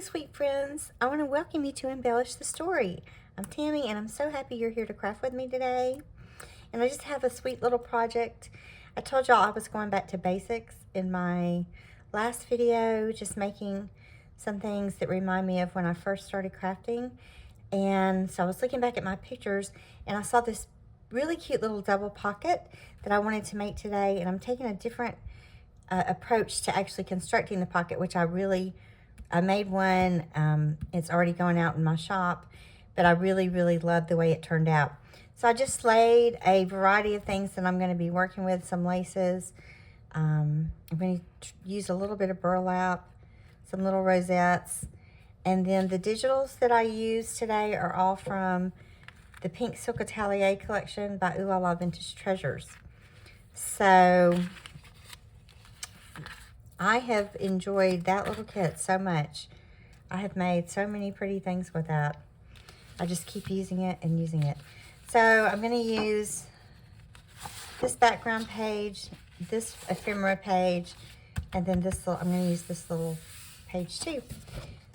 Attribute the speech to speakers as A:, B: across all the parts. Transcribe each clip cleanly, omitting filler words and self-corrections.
A: morning, sweet friends. I want to welcome you to Embellish the Story. I'm Tammy, and I'm so happy you're here to craft with me today. And I just have a sweet little project. I told y'all I was going back to basics in my last video, just making some things that remind me of when I first started crafting. And so I was looking back at my pictures, and I saw this really cute little double pocket that I wanted to make today. And I'm taking a different approach to actually constructing the pocket, which I made one. It's already going out in my shop, but I really love the way it turned out. So I just laid a variety of things that I'm going to be working with, some laces. I'm going to use a little bit of burlap, some little rosettes, and then the digitals that I use today are all from the Pink Silk Atelier collection by Oohlala Vintage Treasures. So I have enjoyed that little kit so much. I have made so many pretty things with that. I just keep using it and using it. So I'm going to use this background page, this ephemera page, and then this little, I'm going to use this little page too.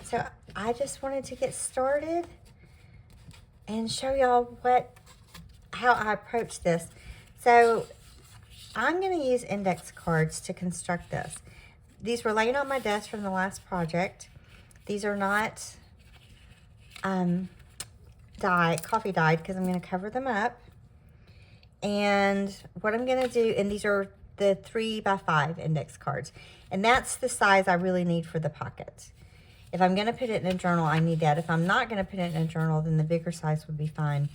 A: So I just wanted to get started and show y'all how I approach this. So I'm going to use index cards to construct this. These were laying on my desk from the last project. These are not coffee dyed, because I'm going to cover them up. And what I'm going to do, and these are the 3x5 index cards, and that's the size I really need for the pocket. If I'm going to put it in a journal, I need that. If I'm not going to put it in a journal, then the bigger size would be fine.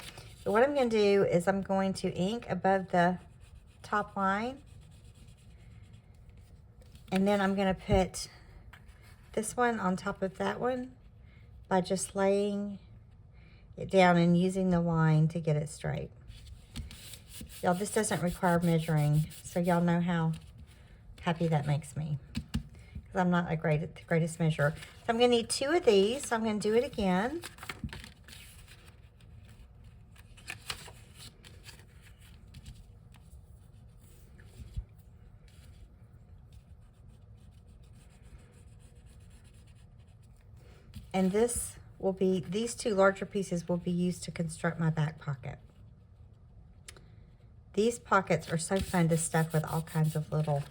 A: But what I'm going to do is I'm going to ink above the top line. And then I'm going to put this one on top of that one by just laying it down and using the line to get it straight. Y'all, this doesn't require measuring, so y'all know how happy that makes me, because I'm not the greatest measurer. So I'm going to need 2 of these, so I'm going to do it again. And these 2 larger pieces will be used to construct my back pocket. These pockets are so fun to stuff with all kinds of little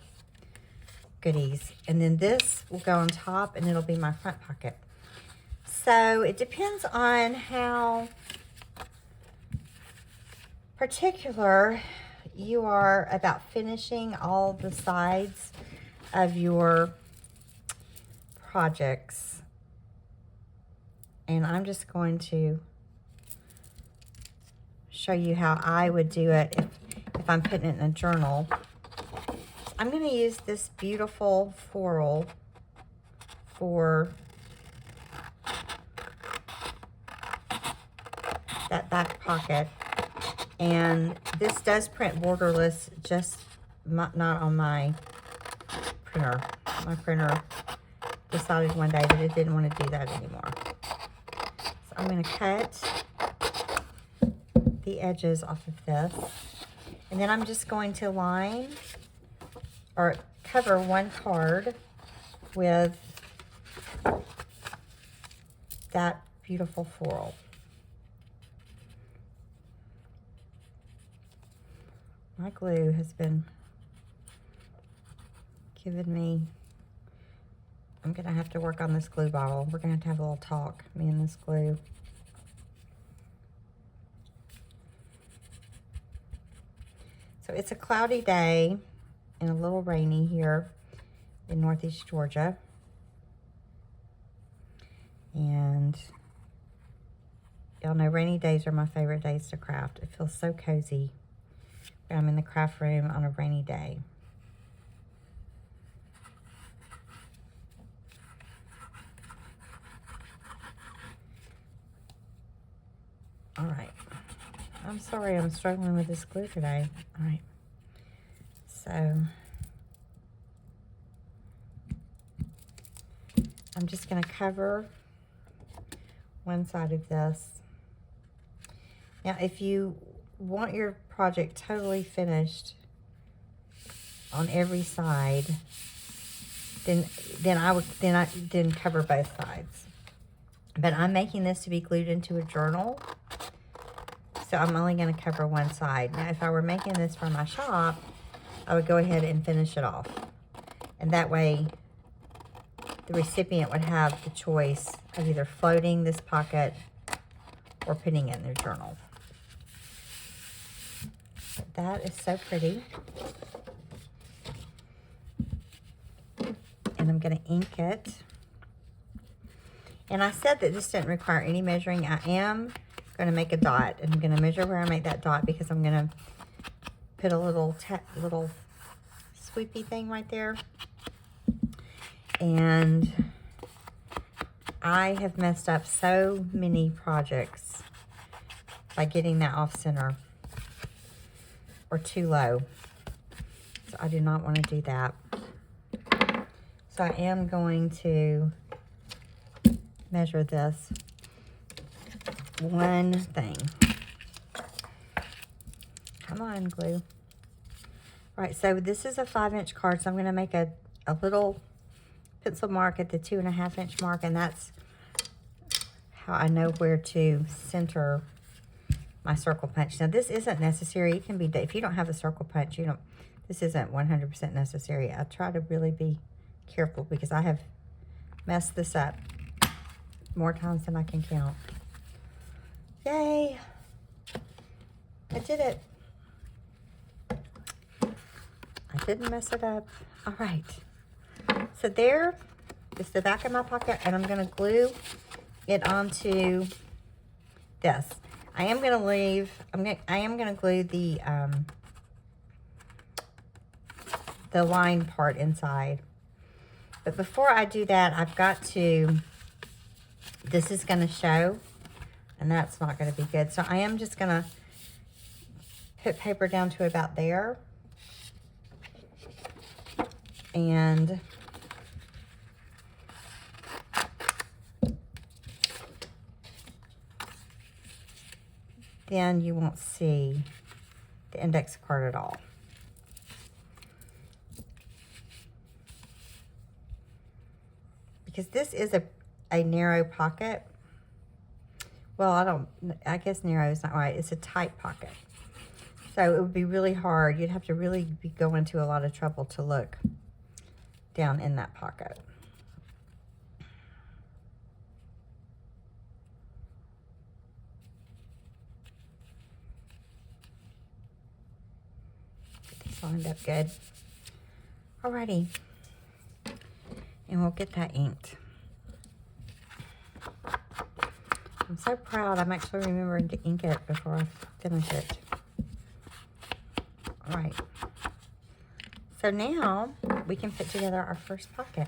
A: goodies. And then this will go on top, and it'll be my front pocket. So it depends on how particular you are about finishing all the sides of your projects. And I'm just going to show you how I would do it if I'm putting it in a journal. I'm going to use this beautiful floral for that back pocket. And this does print borderless, just not on my printer. My printer decided one day that it didn't want to do that anymore. I'm going to cut the edges off of this, and then I'm just going to line or cover one card with that beautiful floral. My glue has been giving me, I'm going to have to work on this glue bottle. We're going to have a little talk, me and this glue. So it's a cloudy day and a little rainy here in Northeast Georgia. And y'all know rainy days are my favorite days to craft. It feels so cozy when I'm in the craft room on a rainy day. All right. I'm sorry I'm struggling with this glue today. All right. So I'm just going to cover one side of this. Now, if you want your project totally finished on every side, then cover both sides. But I'm making this to be glued into a journal. So I'm only going to cover one side. Now, if I were making this for my shop, I would go ahead and finish it off. And that way, the recipient would have the choice of either floating this pocket or putting it in their journal. But that is so pretty. And I'm going to ink it. And I said that this didn't require any measuring. I am going to make a dot, and I'm going to measure where I make that dot because I'm going to put a little sweepy thing right there. And I have messed up so many projects by getting that off center or too low. So I do not want to do that. So I am going to measure this one thing. Come on, glue. Right, so this is a 5-inch card, so I'm going to make a little pencil mark at the 2.5-inch mark, and that's how I know where to center my circle punch. Now, this isn't necessary. It can be, if you don't have a circle punch, this isn't 100% necessary. I try to really be careful because I have messed this up more times than I can count. Yay! I did it. I didn't mess it up. All right. So there is the back of my pocket, and I'm going to glue it onto this. I am going to leave. I am going to glue the line part inside. But before I do that, I've got to. This is going to show, and that's not going to be good. So I am just going to put paper down to about there. And then you won't see the index card at all. Because this is a narrow pocket. Well, I guess narrow is not right. It's a tight pocket. So it would be really hard. You'd have to really be going to a lot of trouble to look down in that pocket. Get these lined up good. Alrighty. And we'll get that inked. I'm so proud I'm actually remembering to ink it before I finish it. All right. So now we can put together our first pocket.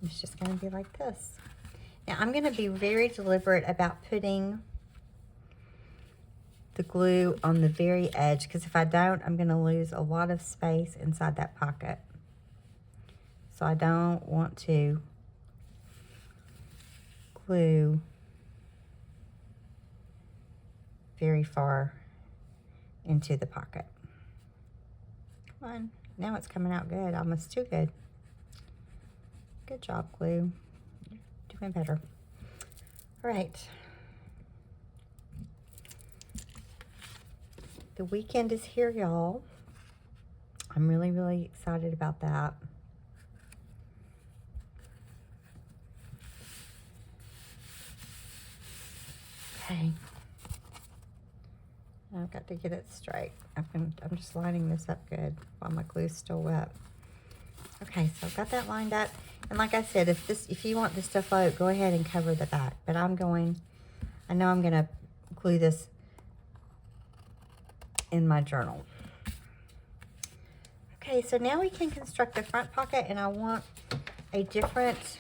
A: It's just going to be like this. Now I'm going to be very deliberate about putting the glue on the very edge, because if I don't, I'm going to lose a lot of space inside that pocket. So I don't want to glue very far into the pocket. Come on, now it's coming out good, almost too good. Good job, glue. You're doing better. All right. The weekend is here, y'all. I'm really, really excited about that. Okay. I've got to get it straight. I'm just lining this up good while my glue's still wet. Okay, so I've got that lined up. And like I said, if you want this to float, go ahead and cover the back. But I know I'm gonna glue this in my journal. Okay, so now we can construct the front pocket, and I want a different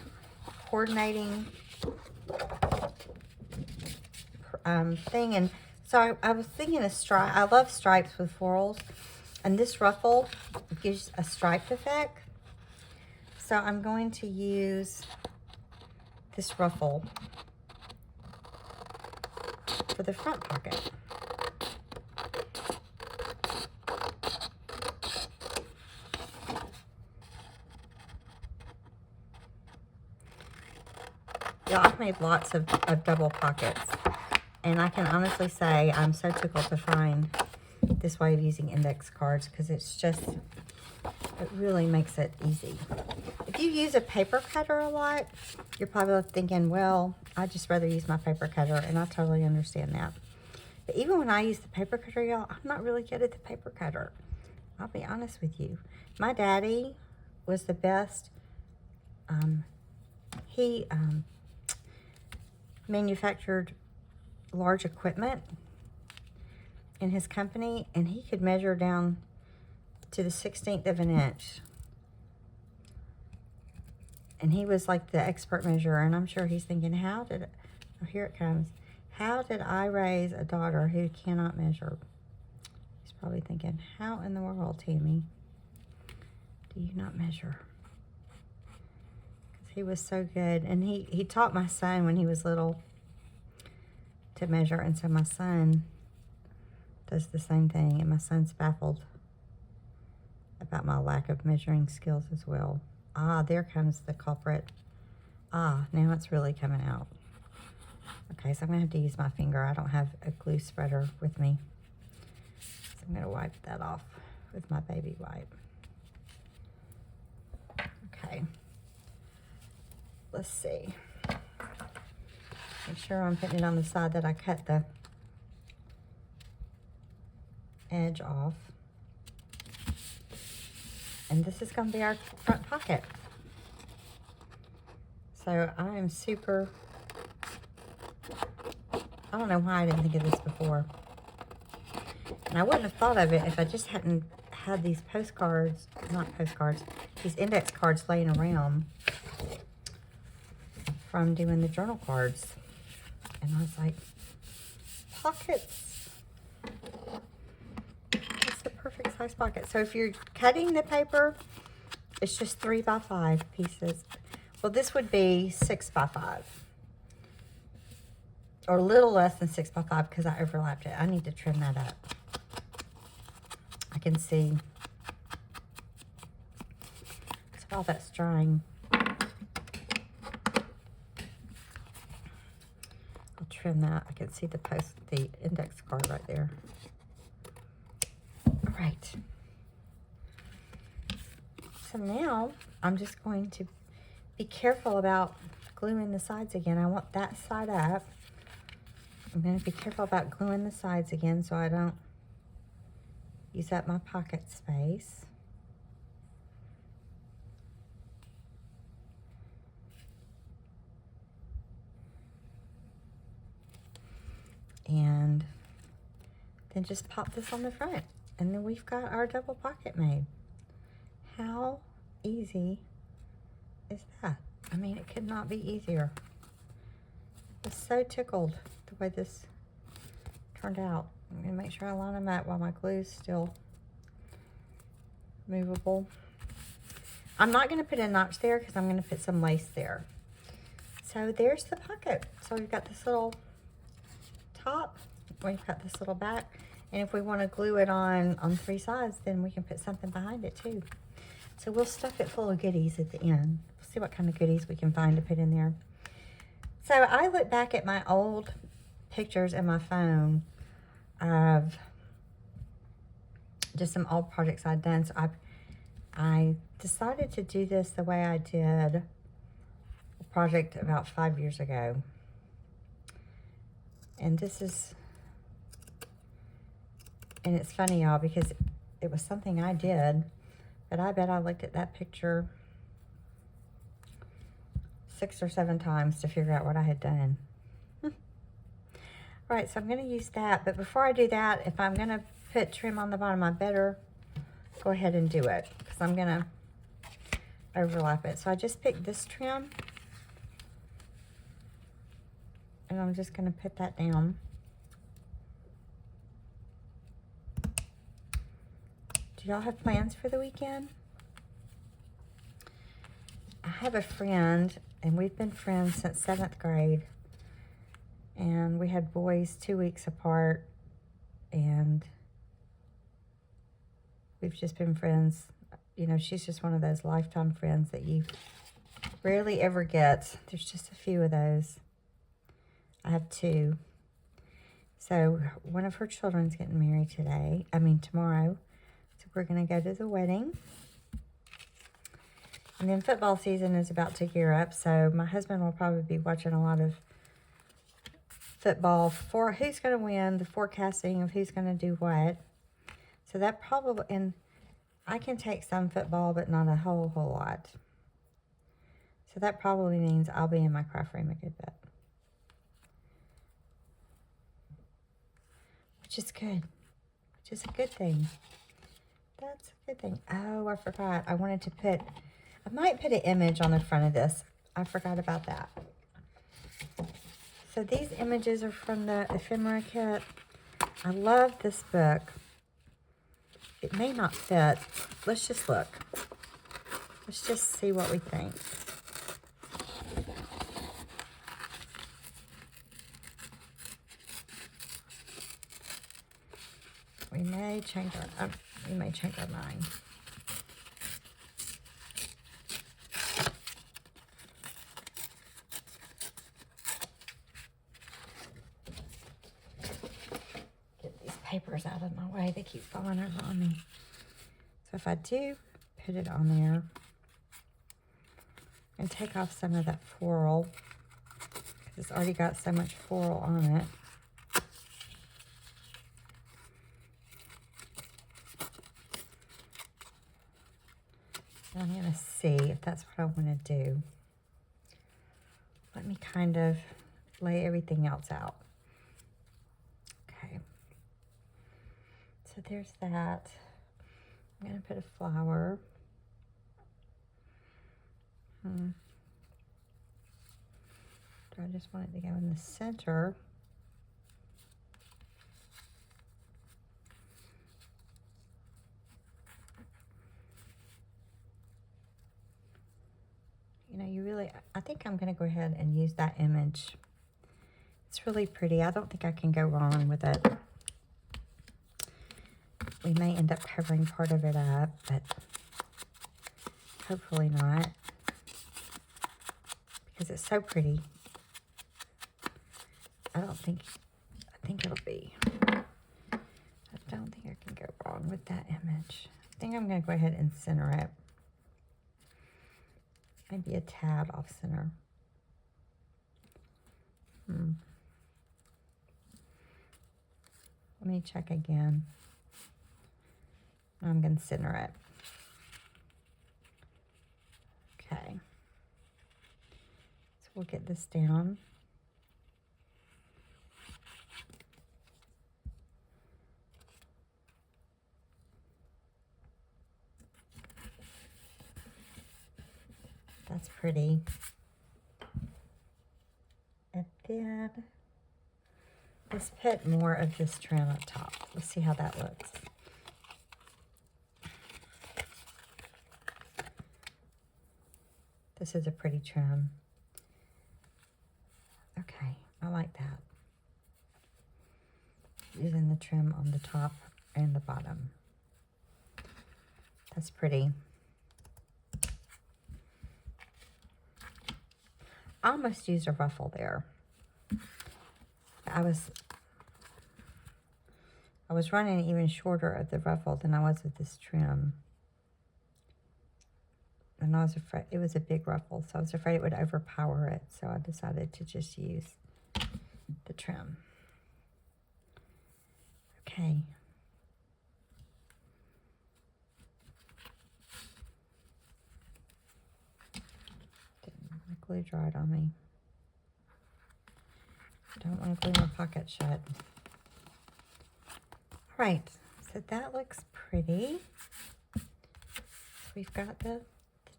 A: coordinating thing. And so I was thinking a stripe. I love stripes with florals, and this ruffle gives a striped effect. So I'm going to use this ruffle for the front pocket. Y'all, I've made lots of double pockets. And I can honestly say I'm so tickled to find this way of using index cards because it's just, it really makes it easy. If you use a paper cutter a lot, you're probably thinking, well, I'd just rather use my paper cutter, and I totally understand that. But even when I use the paper cutter, y'all, I'm not really good at the paper cutter. I'll be honest with you. My daddy was the best. He manufactured large equipment in his company, and he could measure down to the 16th of an inch. And he was like the expert measurer, and I'm sure he's thinking, oh, here it comes. How did I raise a daughter who cannot measure? He's probably thinking, how in the world, Tammy, do you not measure? Because he was so good. And he taught my son when he was little to measure, and so my son does the same thing, and my son's baffled about my lack of measuring skills as well. Ah, there comes the culprit. Ah, now it's really coming out. Okay, so I'm going to have to use my finger. I don't have a glue spreader with me. So I'm going to wipe that off with my baby wipe. Okay. Let's see. Make sure I'm putting it on the side that I cut the edge off. And this is going to be our front pocket. So I am super, I don't know why I didn't think of this before. And I wouldn't have thought of it if I just hadn't had these postcards, not postcards, these index cards laying around from doing the journal cards. And I was like, pockets. That's the perfect size pocket. So if you're cutting the paper, it's just 3 by 5 pieces. Well, this would be 6 by 5. Or a little less than 6 by 5 because I overlapped it. I need to trim that up. I can see. So while that's drying, I'll trim that. I can see the index card right there. All right. So now I'm just going to be careful about gluing the sides again. I want that side up. I'm going to be careful about gluing the sides again so I don't use up my pocket space. And then just pop this on the front. And then we've got our double pocket made. How easy is that? I mean, it could not be easier. I was so tickled the way this turned out. I'm going to make sure I line them up while my glue is still movable. I'm not going to put a notch there because I'm going to put some lace there. So there's the pocket. So we've got this little top, we've got this little back, and if we want to glue it on 3 sides, then we can put something behind it too. So we'll stuff it full of goodies at the end. We'll see what kind of goodies we can find to put in there. So I look back at my old pictures in my phone of just some old projects I'd done. So I decided to do this the way I did a project about 5 years ago. And this is, and it's funny, y'all, because it was something I did, but I bet I looked at that picture 6 or 7 times to figure out what I had done. All right, so I'm going to use that, but before I do that, if I'm going to put trim on the bottom, I better go ahead and do it, because I'm going to overlap it. So I just picked this trim, and I'm just going to put that down. Do y'all have plans for the weekend? I have a friend, and we've been friends since 7th grade. And we had boys 2 weeks apart, and we've just been friends. You know, she's just one of those lifetime friends that you rarely ever gets. There's just a few of those. I have 2. So one of her children's getting married tomorrow. So we're going to go to the wedding. And then football season is about to gear up. So my husband will probably be watching a lot of football for who's going to win, the forecasting of who's going to do what. So that probably, and I can take some football, but not a whole lot. So that probably means I'll be in my craft room a good bit. Which is good. Which is a good thing. That's a good thing. Oh, I forgot. I might put an image on the front of this. I forgot about that. So these images are from the ephemera kit. I love this book. It may not fit. Let's just look. Let's just see what we think. We may change our mind. Get these papers out of my way. They keep falling over on me. So if I do put it on there and take off some of that floral, because it's already got so much floral on it. I'm going to see if that's what I want to do. Let me kind of lay everything else out. Okay. So there's that. I'm going to put a flower. Do I just want it to go in the center? You know, I think I'm going to go ahead and use that image. It's really pretty. I don't think I can go wrong with it. We may end up covering part of it up, but hopefully not. Because it's so pretty. I think it'll be. I don't think I can go wrong with that image. I think I'm going to go ahead and center it. Maybe a tad off center. Let me check again. I'm going to center it. Okay. So we'll get this down. That's pretty. And then let's put more of this trim up top. Let's see how that looks. This is a pretty trim. Okay, I like that. Using the trim on the top and the bottom. That's pretty. I almost used a ruffle there. I was running even shorter of the ruffle than I was with this trim. And I was afraid, it was a big ruffle, so I was afraid it would overpower it. So I decided to just use the trim. Okay. Glue dried on me. Don't want to glue my pocket shut. All right, so that looks pretty. So we've got the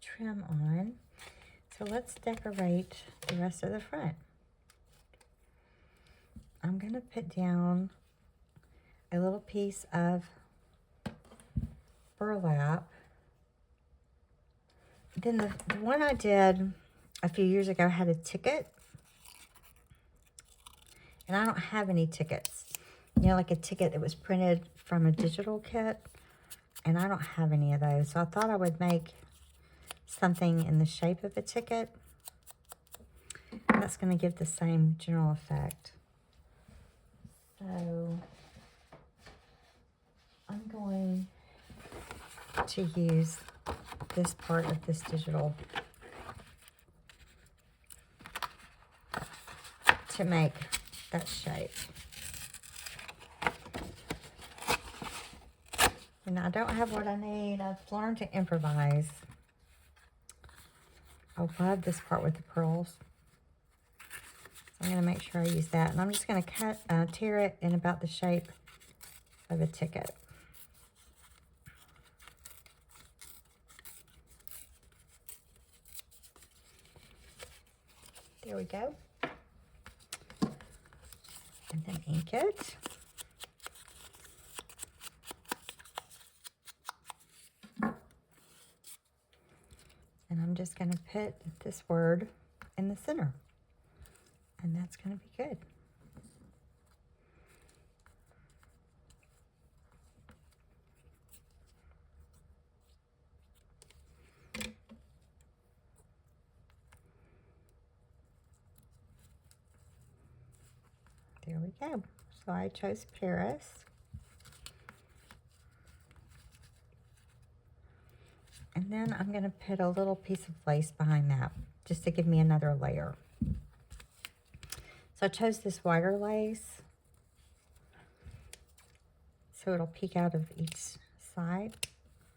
A: trim on. So let's decorate the rest of the front. I'm going to put down a little piece of burlap. Then the one I did a few years ago had a ticket, and I don't have any tickets. You know, like a ticket that was printed from a digital kit, and I don't have any of those. So I thought I would make something in the shape of a ticket. That's going to give the same general effect. So I'm going to use this part of this digital to make that shape. And I don't have what I need. I've learned to improvise. I love this part with the pearls. So I'm going to make sure I use that. And I'm just going to tear it in about the shape of a ticket. There we go. And then ink it. And I'm just going to put this word in the center. And that's going to be good. There we go. So I chose Paris. And then I'm going to put a little piece of lace behind that, just to give me another layer. So I chose this wider lace, so it'll peek out of each side.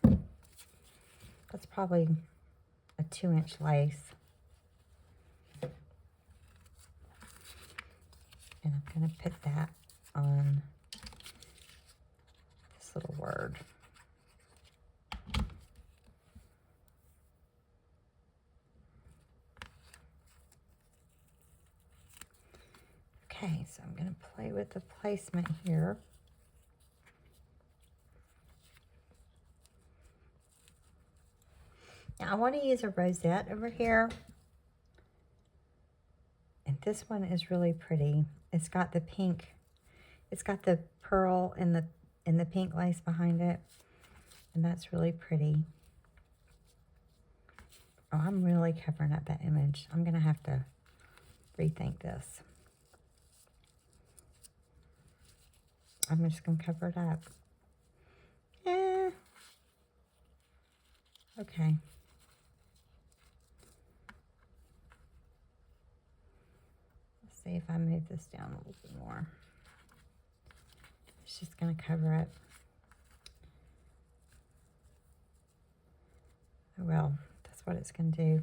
A: That's probably a 2-inch lace. And I'm going to put that on this little word. Okay, so I'm going to play with the placement here. Now I want to use a rosette over here. And this one is really pretty. It's got the pink, it's got the pearl and the pink lace behind it. And that's really pretty. Oh, I'm really covering up that image. I'm going to have to rethink this. I'm just going to cover it up. Okay. Let's see if I move this down a little bit more. It's just going to cover it. Oh, well, that's what it's going to do.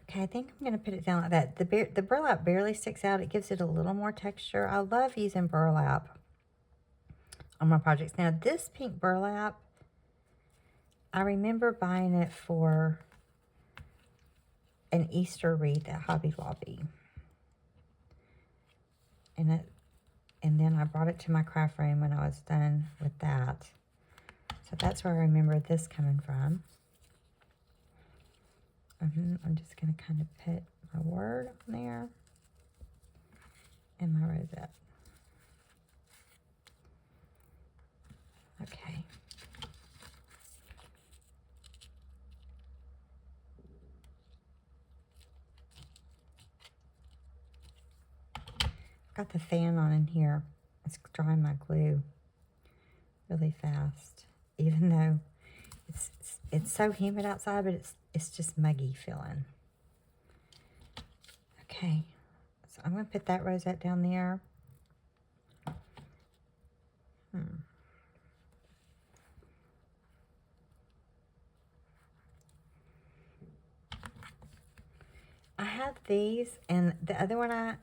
A: Okay, I think I'm going to put it down like that. The burlap barely sticks out. It gives it a little more texture. I love using burlap on my projects. Now, this pink burlap, I remember buying it for an Easter wreath at Hobby Lobby. And then I brought it to my craft room when I was done with that. So that's where I remember this coming from. I'm just going to kind of put my word on there and my rosette. Okay. Got the fan on in here. It's drying my glue really fast, even though it's so humid outside, but it's just muggy feeling. Okay, so I'm going to put that rosette down there. I have these, and the other one I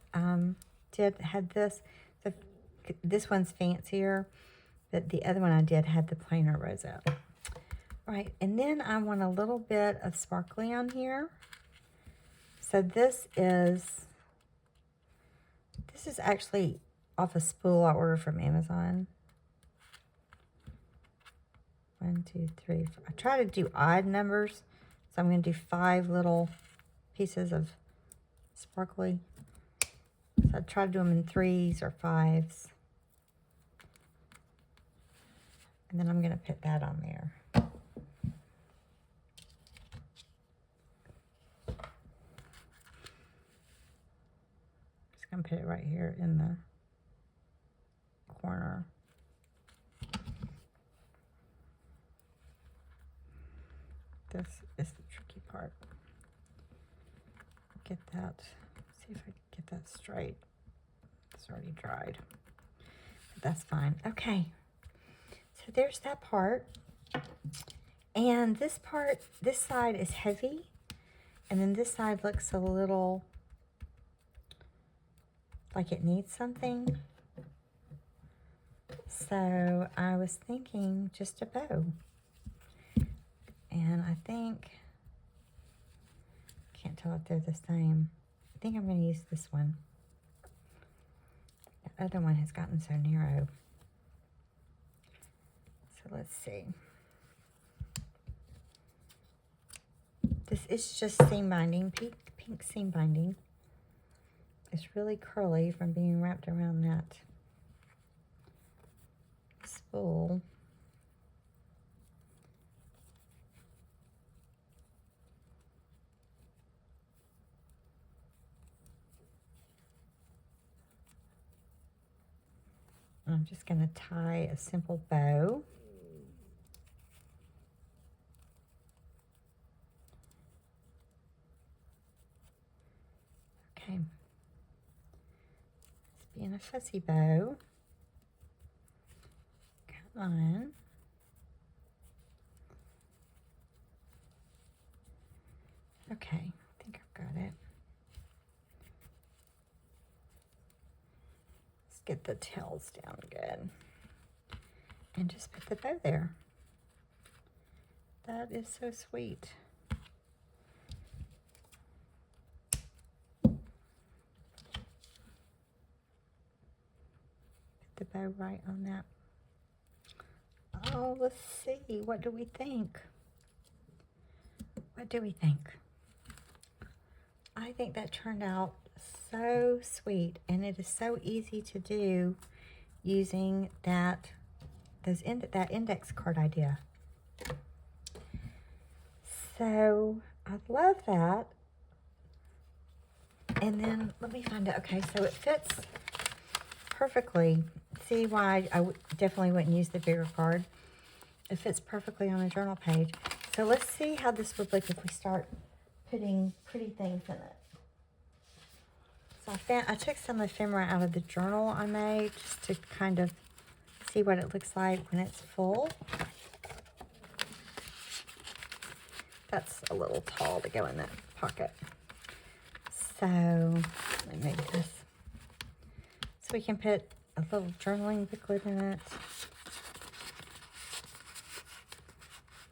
A: had this. This one's fancier, but the other one I did had the plainer rosette. All right, and then I want a little bit of sparkly on here. So this is actually off a spool I ordered from Amazon. 1, 2, 3, 4. I try to do odd numbers, so I'm going to do 5 little pieces of sparkly. So I try to do them in 3s or 5s. And then I'm going to put that on there. put it right here in the corner. This is the tricky part. Get that, see if I can get that straight. It's already dried, but that's fine. Okay, so there's that part. And this part, this side is heavy, and then this side looks a little like it needs something. So I was thinking just a bow. And I think, can't tell if they're the same. I think I'm going to use this one. The other one has gotten so narrow. So let's see. This is just seam binding, pink seam binding. It's really curly from being wrapped around that spool. I'm just going to tie a simple bow. Okay. It's being a fussy bow. Come on. Okay, I think I've got it. Let's get the tails down good. And just put the bow there. That is so sweet. Put the bow right on that. Oh, let's see. What do we think? What do we think? I think that turned out so sweet, and it is so easy to do using that index card idea. So I love that. And then let me find out. Okay, so it fits perfectly. See why I definitely wouldn't use the bigger card. It fits perfectly on a journal page. So let's see how this would look if we start putting pretty things in it. So I took some ephemera out of the journal I made just to kind of see what it looks like when it's full. That's a little tall to go in that pocket. So let me make this. So we can put a little journaling booklet in it.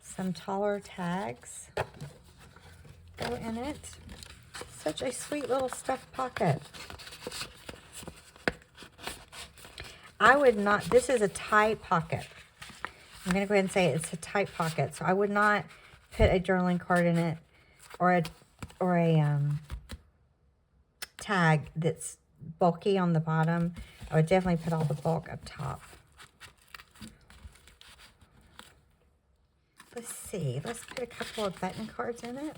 A: Some taller tags go in it. Such a sweet little stuffed pocket. I would not, this is a tight pocket. I'm going to go ahead and say it's a tight pocket. So I would not put a journaling card in it or a tag that's bulky on the bottom. I would definitely put all the bulk up top. Let's see. Let's put a couple of button cards in it.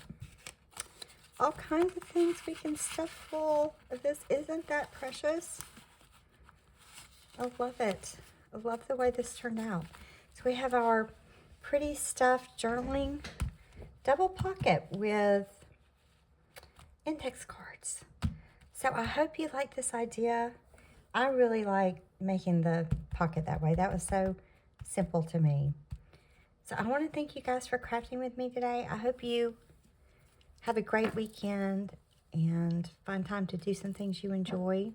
A: All kinds of things we can stuff full of this. Isn't that precious? I love it. I love the way this turned out. So we have our pretty stuffed journaling double pocket with index cards. So I hope you like this idea. I really like making the pocket that way. That was so simple to me. So I want to thank you guys for crafting with me today. I hope you have a great weekend and find time to do some things you enjoy.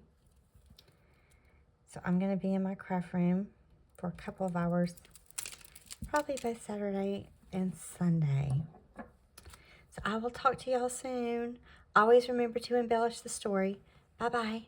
A: So I'm going to be in my craft room for a couple of hours, probably both Saturday and Sunday. So I will talk to y'all soon. Always remember to embellish the story. Bye-bye.